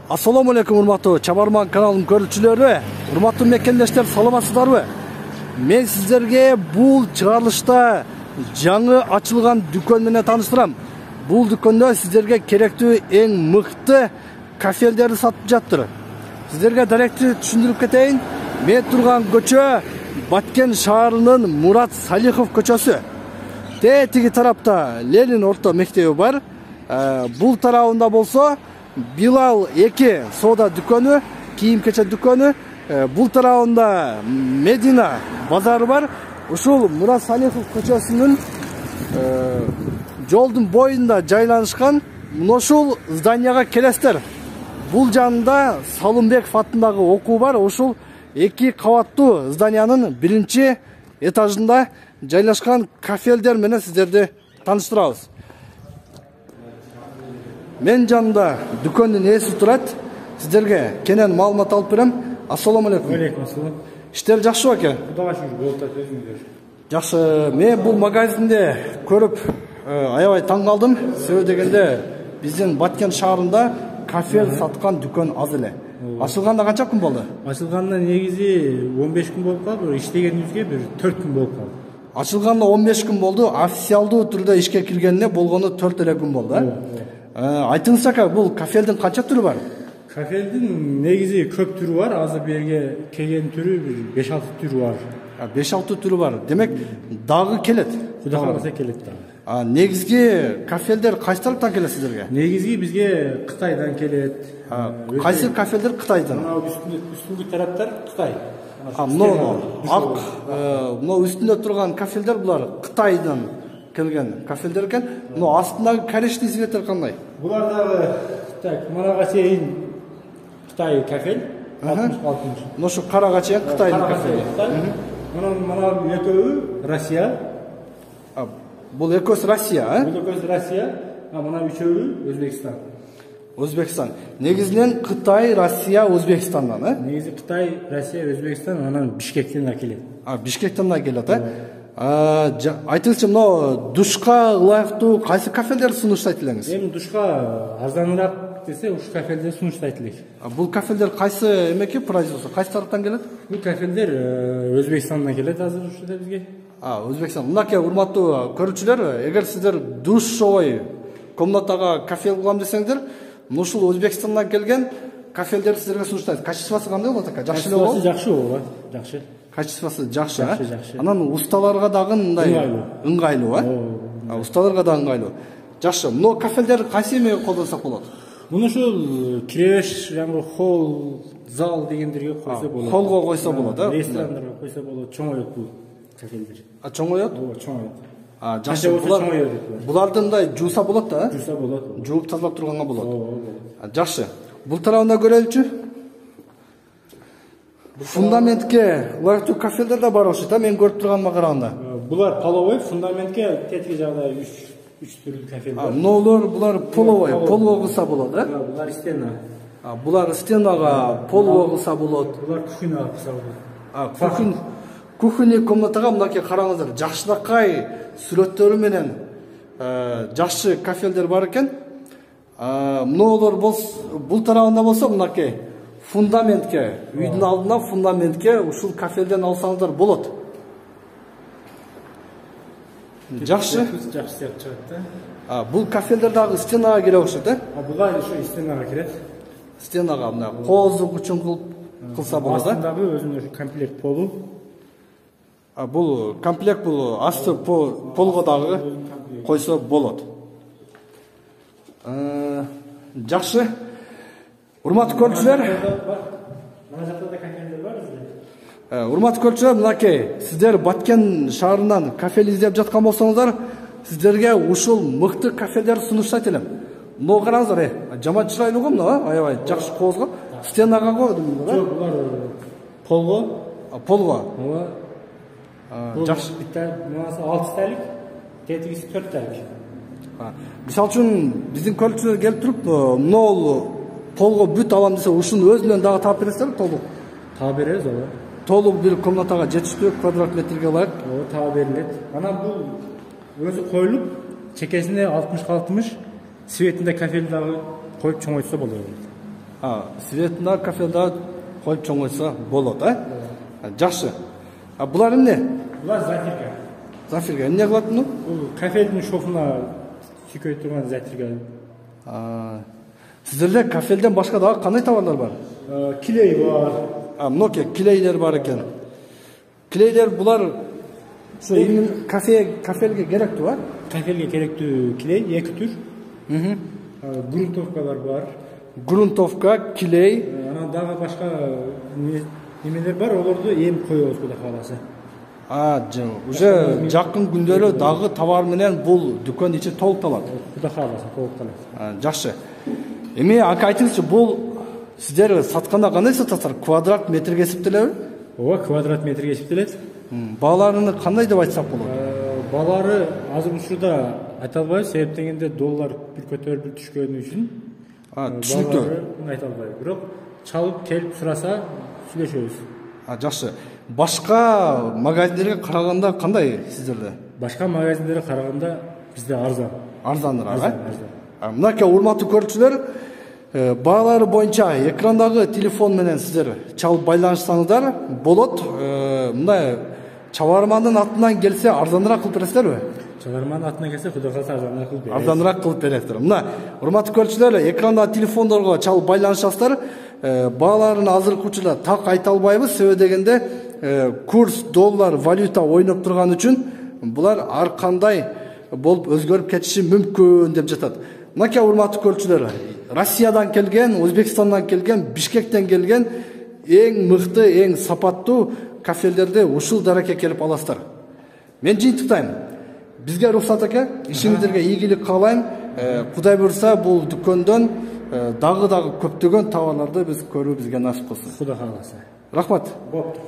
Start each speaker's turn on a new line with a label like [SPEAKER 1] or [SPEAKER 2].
[SPEAKER 1] Assalamu alaikum урматтуу Чабарман каналынын көрүүчүлөрү, урматтуу мекендештер, саламатсыздарбы? Мен сиздерге бул чыгарылышта жаңы ачылган дүкөн менен тааныштырам. Бул дүкөндө сиздерге керектүү эң мыкты кафелдерди сатып жатыр. Сиздерге даректи түшүндүрүп кетейин. Мен турган көчө Баткен шаарынын Мурат Салихов көчөсү. Тиги тарапта Ленин орто мектеби бар. Бул тарабында болсо Билал 2 сода дүкөнү, кийим кечек дүкөнү, бул тарабында Медина базары бар. Ушул Мурат Салихов көчөсүнүн жолдун боюнда жайланышкан ушул зданияга келесиздер. Бул жанында Салымбеков атындагы окуу бар. Ушул 2 кабаттуу зданиянын 1 этажында жайлашкан кафелдер менен сиздерди тааныштырабыз. Мен жанында дүкөндүн ээси турат. Сиздерге кенен маалымат алып берем. Ассаламу алейкум.
[SPEAKER 2] Алейкум ассалам.
[SPEAKER 1] Иштер жакшыбы аке?
[SPEAKER 2] Кудайга шүгүр, болуп атат өзүңүздөр.
[SPEAKER 1] Жакшы. Мен бул магазинде көрүп аябай таң калдым. Себеби дегенде биздин Баткен шаарында кафел саткан дүкөн аз эле. Ачылганда канча күн болду?
[SPEAKER 2] Ачылганда негизи 15 күн болуп калды, иштегенибизге бир 4 күн болуп калды.
[SPEAKER 1] Ачылганда 15 күн болду, официалдуу түрдө ишке киргенине болгону 4 эле күн болду. Айтыңыз ака, бул кафелдин канча түрү бар?
[SPEAKER 2] Кафелдин негизи көп түрү бар, азыр берге келген түрү 5-6 түрү бар.
[SPEAKER 1] 5-6 түрү бар. Демек, дагы келет.
[SPEAKER 2] Кудай кааласа келет дагы.
[SPEAKER 1] Негизги кафелдер кайсы тараптан келет сиздерге?
[SPEAKER 2] Негизи бизге Кытайдан келет.
[SPEAKER 1] Кайсы кафелдер Кытайдан?
[SPEAKER 2] Мына үстүнкү тараптар Кытай.
[SPEAKER 1] Мына үстүндө турган кафелдер булар Кытайдан келген кафелдер экен. Но астындагы корешный светтер кандай?
[SPEAKER 2] Булар дагы так, манага чейин Кытай кафел. 60.
[SPEAKER 1] Ношу карага чейин Кытайдын кафели.
[SPEAKER 2] Мына экөөү Россия.
[SPEAKER 1] Бул экөөсү Россия,
[SPEAKER 2] Бул экөөсү Россия, мына үчөөү Өзбекстан.
[SPEAKER 1] Өзбекстан. Негизинен Кытай, Россия, Өзбекстандан,
[SPEAKER 2] Негизи Кытай, Россия, Өзбекстан, анан Бишкектен да келет.
[SPEAKER 1] Бишкектен да келет, Айтыңызчы, мына душка ылайыктуу кайсы кафелдерди сунуштайт элеңиз?
[SPEAKER 2] Эми душка арзаныраак десе, ушу кафелдерди сунуштайт элек.
[SPEAKER 1] Бул кафелдер кайсы эмеки производство, кайсы тараптан келет?
[SPEAKER 2] Бул кафелдер Өзбекстандан келет азыр ушуда бизге.
[SPEAKER 1] Өзбекстан. Мынакей урматтуу көрүүчүлөр, эгер сиздер душовой комнатага кафел кылам десеңиздер, ушул Өзбекстандан келген кафелдерди сиздерге сунуштайт. Качествосы кандай болот ака? Жакшы эле болобу?
[SPEAKER 2] Жакшы болот, жакшы.
[SPEAKER 1] Качествосы жакшы,
[SPEAKER 2] Жакшы.
[SPEAKER 1] Анан усталарга дагы мындай ыңгайлуу, Усталарга да ыңгайлуу. Жакшы. Мына кафелдер кайсы эмеге колдонсок болот?
[SPEAKER 2] Муну ушул киребеш, жаңы холл, зал дегендерге койсо болот.
[SPEAKER 1] Холго койсо болот,
[SPEAKER 2] Ресторандарга койсо болот, чоңойот бул кафелдер.
[SPEAKER 1] Чоңойот?
[SPEAKER 2] Чоңойот.
[SPEAKER 1] Жакшы. Буларды мындай жууса болот да?
[SPEAKER 2] Жууса болот.
[SPEAKER 1] Жууп тазалап турганга болот. Жакшы. Бул тарабында көрөлүчү? Фундаментке ылайыктуу кафелдер да бар окшойт, мен көрүп турганыма караганда.
[SPEAKER 2] Булар половой, фундаментке тетиги жагда 3 түрлүү кафел бар.
[SPEAKER 1] Булар половой, полго кылса болот,
[SPEAKER 2] Булар стена.
[SPEAKER 1] Булар стенага полго кылса болот.
[SPEAKER 2] Булар кухняга кылса болот.
[SPEAKER 1] Кухня комнатага мынакей караңыздар, жакшынакай сүрөттөрү менен жакшы кафелдер бар экен. Мыналар бул тарабында болсо мынакей фундаментке, үйдүн алдына фундаментке ушул кафелден алсаңыздар болот. Жакшы.
[SPEAKER 2] Жакшы деп чыгат да.
[SPEAKER 1] Бул кафелдер дагы стенага кире окшойт,
[SPEAKER 2] Булар ошо стенага кирет.
[SPEAKER 1] Стенага мына коозук үчүн кылса болот,
[SPEAKER 2] Астындагы өзүнүн комплект полу.
[SPEAKER 1] Бул комплект, бул асты полго дагы койсо болот. Жакшы. Урматтуу көрүүчүлөр,
[SPEAKER 2] Мына жакта да кафелдер бар бизде.
[SPEAKER 1] Урматтуу көрүүчүлөр, мынакей сиздер Баткен шаарынан кафел издеп жаткан болсоңуздар, сиздерге ушул мыкты кафелдерди сунуштайт элем. Мына караңыздар, жаман чырайлуу го мына, аябай жакшы коозго. Стенага койдум мына.
[SPEAKER 2] Жок, булар полго.
[SPEAKER 1] Полго.
[SPEAKER 2] Жакшы. Мынасы 6 сталик, тетигиси 4 сталик.
[SPEAKER 1] Мисалы үчүн биздин көрүүчүлөр келип туруп, мына полго бүт алам десе, ушуну өзүнөн дагы таап бересиздерби толук?
[SPEAKER 2] Таап беребиз,
[SPEAKER 1] Толук бир комнатага жетиштүү квадрат метрге ылайык.
[SPEAKER 2] Таап берилет. Анан бул өзү коюлуп, чекесине 60-60, светинде кафел дагы коюп чоңойтса болот.
[SPEAKER 1] светинда кафеда коюп чоңойсо болот, жакшы. Булар эмне?
[SPEAKER 2] Булар затирка.
[SPEAKER 1] Зафирга эмне кылат муну?
[SPEAKER 2] Бул кафелдин шофуна сүйкөй турган затирка.
[SPEAKER 1] Сиздерде кафелден башка дагы кандай товарлар бар?
[SPEAKER 2] Клей бар.
[SPEAKER 1] Мынакей клейлер бар экен. Клейлер булар именно кафелге керектүү,
[SPEAKER 2] Кафелге керектүү клей 2 түр. Грунтовкалар бар.
[SPEAKER 1] Грунтовка, клей.
[SPEAKER 2] Анан дагы башка немелер бар, олорду эми коебуз Кудай кааласа.
[SPEAKER 1] Уже жакын күндөрү дагы товар менен бул дүкөн ичи толукталат.
[SPEAKER 2] Кудай кааласа толукталат.
[SPEAKER 1] Жакшы. Эми ака айтыңызчы, бул сиздер сатканда кандай сатасыздар? Квадрат метрге эсептелеби?
[SPEAKER 2] Ооба, квадрат метрге эсептелет.
[SPEAKER 1] Бааларыны кандай деп айтсак болот?
[SPEAKER 2] Баалары азыр учурда айта албайбыз, себеп дегенде доллар бир көтөрүп бир түшкөнү үчүн.
[SPEAKER 1] Түшүнүктүү.
[SPEAKER 2] Айта албайбыз. Бирок чалып келип сураса сүйлөшөбүз.
[SPEAKER 1] Жакшы. Башка магазиндерге караганда кандай сиздерде?
[SPEAKER 2] Башка магазиндерге караганда бизде арзан.
[SPEAKER 1] Арзаныраак, Мынакей урматтуу көрүүчүлөр, баалары боюнча экрандагы телефон менен сиздер чалып байланышсаңыздар болот. Мындай чабармандын атынан келсе арзаныраак кылып бересиздерби?
[SPEAKER 2] Чабармандын атынан келсе Кудай кааласа арзаныраак кылып беребиз.
[SPEAKER 1] Арзаныраак кылып бересиздер. Мына урматтуу көрүүчүлөр, экрандагы телефондорго чалып байланышасыздар. Бааларын азыркы учурда так айта албайбыз, себеп дегенде курс доллар валюта ойноп турган үчүн булар ар кандай болуп өзгөрүп кетиши мүмкүн деп жатат. Мынакей урматтуу көрүүчүлөр, Россиядан келген, Өзбекстандан келген, Бишкектен келген эң мыкты, эң сапаттуу кафелерди ушул даракка келип аласыздар. Мен жыйынтыктайм. Бизге уруксат ака, ишиңиздерге ийгилик каалайм. Кудай буйрса бул дүкөндөн дагы көптөгөн товарларды биз көрүү бизге насип кылсын.
[SPEAKER 2] Кудай кааласа.
[SPEAKER 1] Рахмат.
[SPEAKER 2] Боптур.